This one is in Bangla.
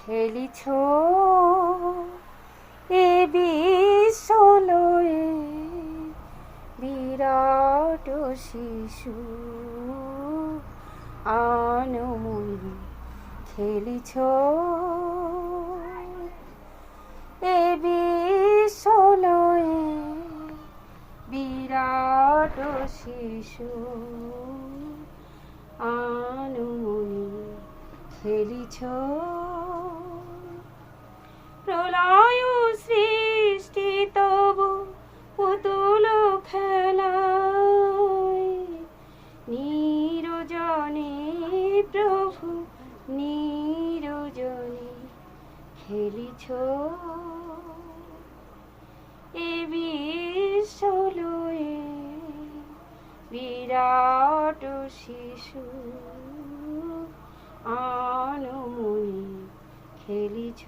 খেলিছ এ বিশ্বলয়ে বিরাট শিশু আনময়ী খেলিছ এ বিশ্বলয়ে বিরাট শিশু আনময়ী খেলিছ প্রলয় সৃষ্টি তবু পুতুল খেলায় নিরজনে প্রভু নিরজনে খেলিছ এ বিশ্বলয়ে বিরাট শিশু আনময়ী খেলিছ।